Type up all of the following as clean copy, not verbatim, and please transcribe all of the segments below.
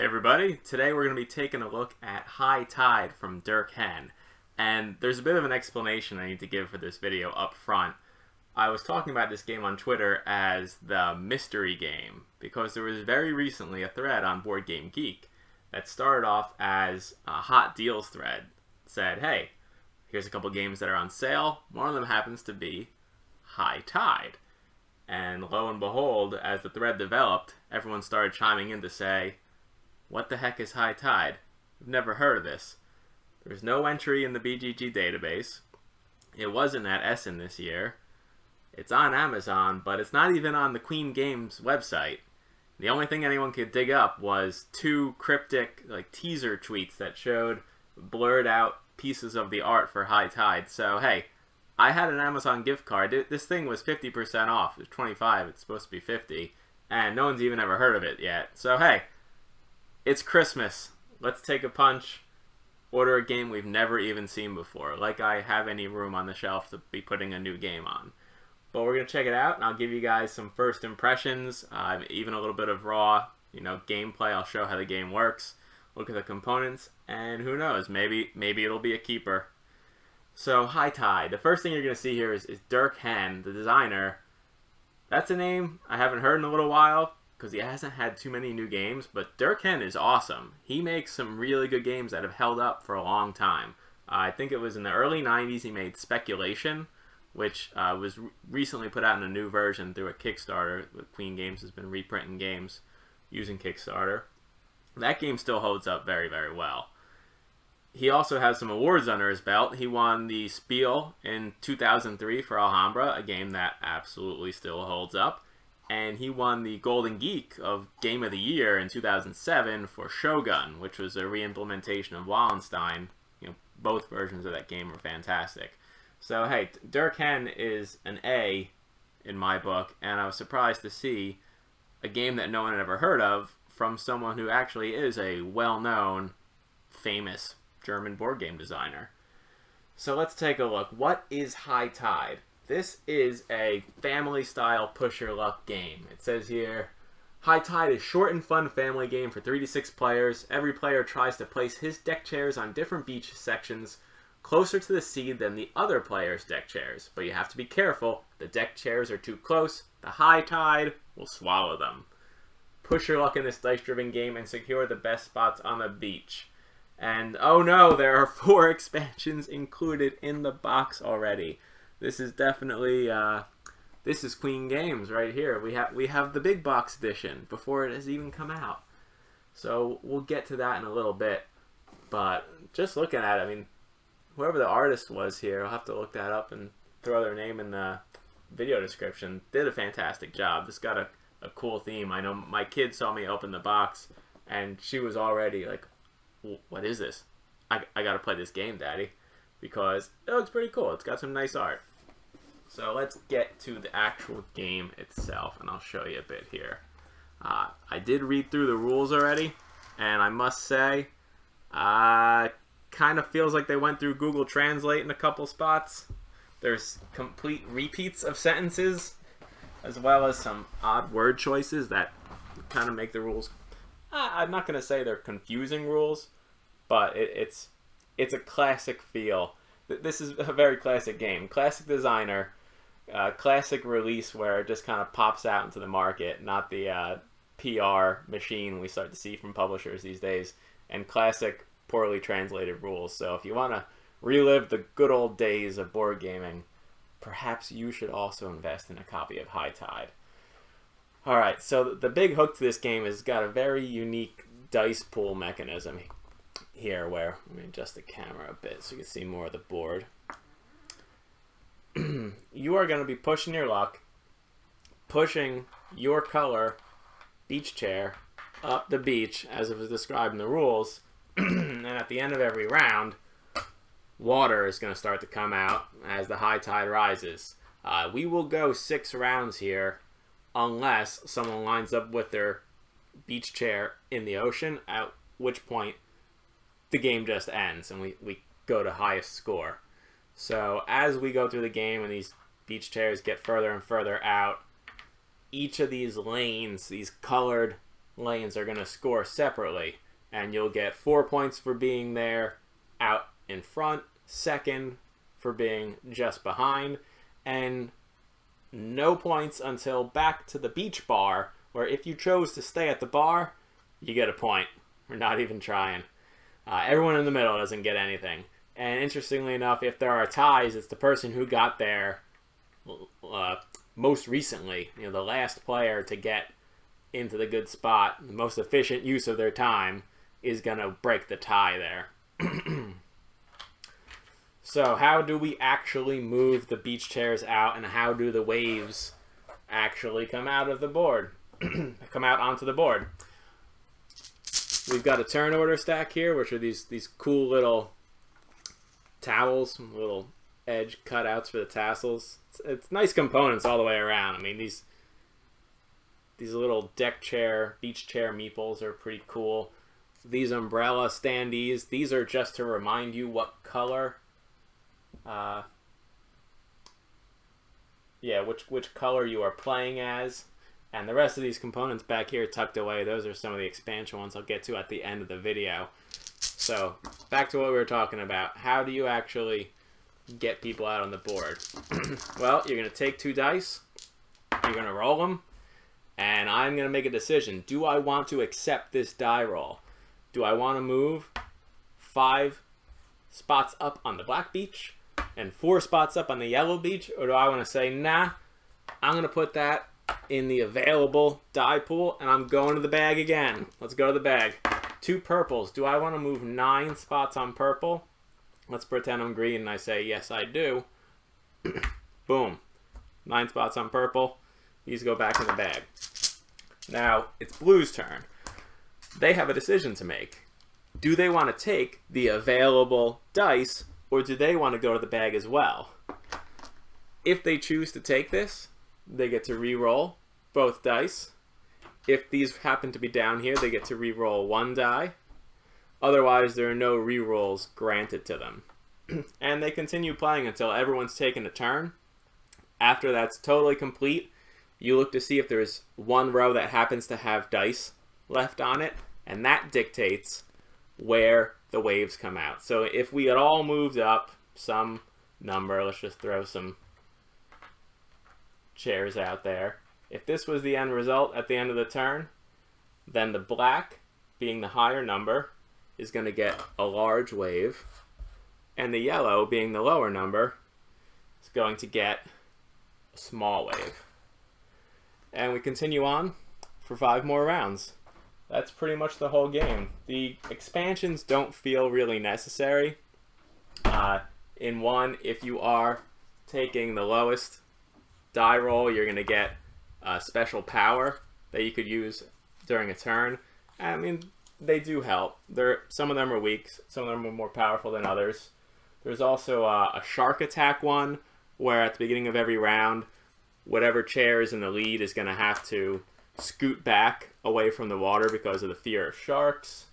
Hey everybody, today we're going to be taking a look at High Tide from Dirk Henn. And there's a bit of an explanation I need to give for this video up front. I was talking about this game on Twitter as the mystery game because there was very recently a thread on Board Game Geek that started off as a hot deals thread. It said, hey, here's a couple games that are on sale. One of them happens to be High Tide. And lo and behold, as the thread developed, everyone started chiming in to say, what the heck is High Tide? I've never heard of this. There's no entry in the BGG database. It wasn't at Essen this year. It's on Amazon, but it's not even on the Queen Games website. The only thing anyone could dig up was two cryptic teaser tweets that showed blurred out pieces of the art for High Tide. So hey, I had an Amazon gift card. This thing was 50% off. It's 25. It's supposed to be 50, and no one's even ever heard of it yet. So hey, it's Christmas. Let's take a punch. Order a game we've never even seen before. Like I have any room on the shelf to be putting a new game on. But we're gonna check it out, and I'll give you guys some first impressions, even a little bit of raw, gameplay. I'll show how the game works. Look at the components, and who knows? Maybe it'll be a keeper. So High Tide. The first thing you're going to see here is Dirk Henn, the designer. That's a name I haven't heard in a little while because he hasn't had too many new games, but Dirk Henn is awesome. He makes some really good games that have held up for a long time. I think it was in the early 90s he made Speculation, which was recently put out in a new version through a Kickstarter. Queen Games has been reprinting games using Kickstarter. That game still holds up very, very well. He also has some awards under his belt. He won the Spiel in 2003 for Alhambra, a game that absolutely still holds up. And he won the Golden Geek of Game of the Year in 2007 for Shogun, which was a re-implementation of Wallenstein. Both versions of that game were fantastic. So hey, Dirk Henn is an A in my book, and I was surprised to see a game that no one had ever heard of from someone who actually is a well-known, famous German board game designer. So let's take a look. What is High Tide? This is a family-style push-your-luck game. It says here, High Tide is short and fun family game for 3 to 6 players. Every player tries to place his deck chairs on different beach sections closer to the sea than the other player's deck chairs. But you have to be careful. If the deck chairs are too close, the High Tide will swallow them. Push your luck in this dice-driven game and secure the best spots on the beach. And oh no, there are 4 expansions included in the box already. This is definitely this is Queen Games right here. We have the big box edition before it has even come out. So we'll get to that in a little bit. But just looking at it, I mean, whoever the artist was here, I'll have to look that up and throw their name in the video description. Did a fantastic job. This got a cool theme. I know my kid saw me open the box and she was already like, what is this? I gotta play this game, Daddy, because it looks pretty cool. It's got some nice art. So let's get to the actual game itself, and I'll show you a bit here. I did read through the rules already, and I must say, kind of feels like they went through Google Translate in a couple spots. There's complete repeats of sentences, as well as some odd word choices that kind of make the rules. I'm not going to say they're confusing rules, but it's a classic feel. This is a very classic game. Classic designer, classic release where it just kind of pops out into the market, not the PR machine we start to see from publishers these days, and classic poorly translated rules. So if you want to relive the good old days of board gaming, perhaps you should also invest in a copy of High Tide. Alright, so the big hook to this game is got a very unique dice pool mechanism here where, let me adjust the camera a bit so you can see more of the board. You are going to be pushing your luck, pushing your color beach chair up the beach as it was described in the rules, and at the end of every round, water is going to start to come out as the high tide rises. We will go 6 rounds here, unless someone lines up with their beach chair in the ocean, at which point the game just ends and we go to highest score. So as we go through the game and these beach chairs get further and further out, each of these lanes, these colored lanes are going to score separately. And you'll get 4 points for being there out in front, second for being just behind, and no points until back to the beach bar, where if you chose to stay at the bar, you get a point. We're not even trying. Everyone in the middle doesn't get anything. And interestingly enough, if there are ties, it's the person who got there most recently, the last player to get into the good spot, the most efficient use of their time, is going to break the tie there. So how do we actually move the beach chairs out, and how do the waves actually come out of the board? Come out onto the board. We've got a turn order stack here, which are these cool little towels, little edge cutouts for the tassels. It's nice components all the way around. I mean, these little deck chair, beach chair meeples are pretty cool. These umbrella standees, these are just to remind you what color, which color you are playing as. And the rest of these components back here tucked away, those are some of the expansion ones I'll get to at the end of the video. So, back to what we were talking about. How do you actually get people out on the board? Well, you're going to take 2 dice, you're going to roll them, and I'm going to make a decision. Do I want to accept this die roll? Do I want to move 5 spots up on the black beach and 4 spots up on the yellow beach? Or do I want to say, nah, I'm going to put that in the available die pool and I'm going to the bag again. Let's go to the bag. 2 purples. Do I want to move 9 spots on purple? Let's pretend I'm green and I say, yes, I do. Boom. 9 spots on purple. These go back in the bag. Now, it's blue's turn. They have a decision to make. Do they want to take the available dice, or do they want to go to the bag as well? If they choose to take this, they get to re-roll both dice. If these happen to be down here, they get to re-roll 1 die. Otherwise, there are no re-rolls granted to them. And they continue playing until everyone's taken a turn. After that's totally complete, you look to see if there's 1 row that happens to have dice left on it, and that dictates where the waves come out. So if we had all moved up some number, let's just throw some chairs out there. If this was the end result at the end of the turn, then the black, being the higher number, is going to get a large wave, and the yellow, being the lower number, is going to get a small wave. And we continue on for 5 more rounds. That's pretty much the whole game. The expansions don't feel really necessary. In one, if you are taking the lowest die roll, you're going to get a special power that you could use during a turn. I mean, they do help. Some of them are weak, some of them are more powerful than others. There's also a shark attack one, where at the beginning of every round, whatever chair is in the lead is going to have to scoot back away from the water because of the fear of sharks.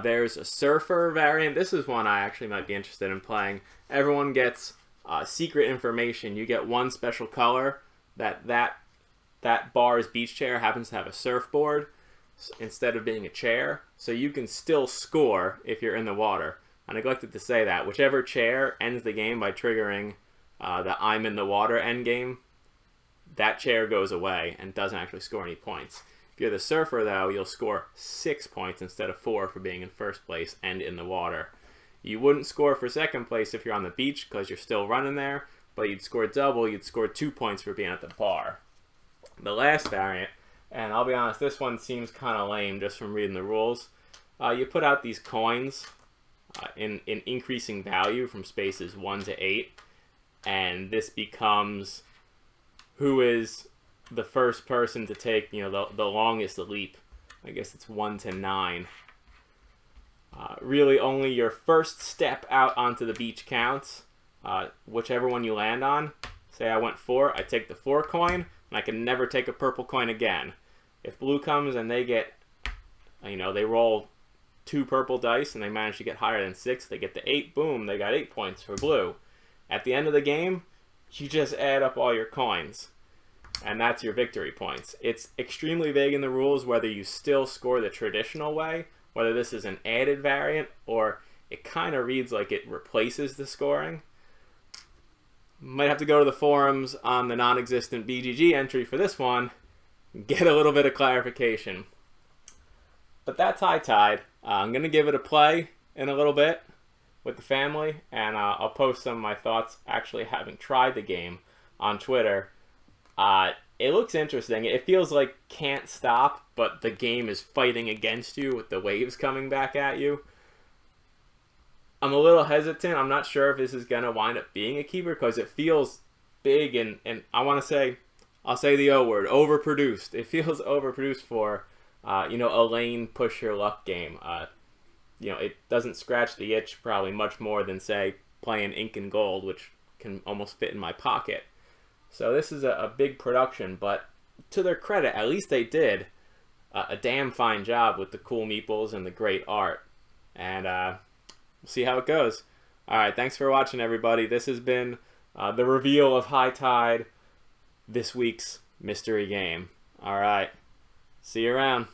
There's a surfer variant. This is one I actually might be interested in playing. Everyone gets secret information. You get 1 special color that bar's beach chair happens to have a surfboard instead of being a chair, so you can still score if you're in the water. I neglected to say that. Whichever chair ends the game by triggering the I'm in the water end game, that chair goes away and doesn't actually score any points. If you're the surfer, though, you'll score 6 points instead of 4 for being in first place and in the water. You wouldn't score for second place if you're on the beach because you're still running there, but you'd score double. You'd score 2 points for being at the bar. The last variant, and I'll be honest, this one seems kind of lame just from reading the rules. You put out these coins in increasing value from spaces 1 to 8, and this becomes who is the first person to take, the longest leap. I guess it's 1 to 9. Really, only your first step out onto the beach counts. Whichever one you land on. Say I went 4, I take the 4 coin, and I can never take a purple coin again. If blue comes and they get, they roll 2 purple dice and they manage to get higher than 6, they get the 8, boom, they got 8 points for blue. At the end of the game, you just add up all your coins. and that's your victory points. It's extremely vague in the rules whether you still score the traditional way, whether this is an added variant, or it kind of reads like it replaces the scoring. Might have to go to the forums on the non-existent BGG entry for this one, get a little bit of clarification. But that's High Tide. I'm going to give it a play in a little bit with the family, and I'll post some of my thoughts actually having tried the game on Twitter. It looks interesting. It feels like can't stop, but the game is fighting against you with the waves coming back at you. I'm a little hesitant. I'm not sure if this is going to wind up being a keeper because it feels big, and I want to say, I'll say the O word, overproduced. It feels overproduced for, you know, a lane push your luck game. You know, it doesn't scratch the itch probably much more than, say, playing Ink and Gold, which can almost fit in my pocket. So this is a big production, but to their credit, at least they did a damn fine job with the cool meeples and the great art. And we'll see how it goes. All right, thanks for watching, everybody. This has been the reveal of High Tide, this week's mystery game. All right, see you around.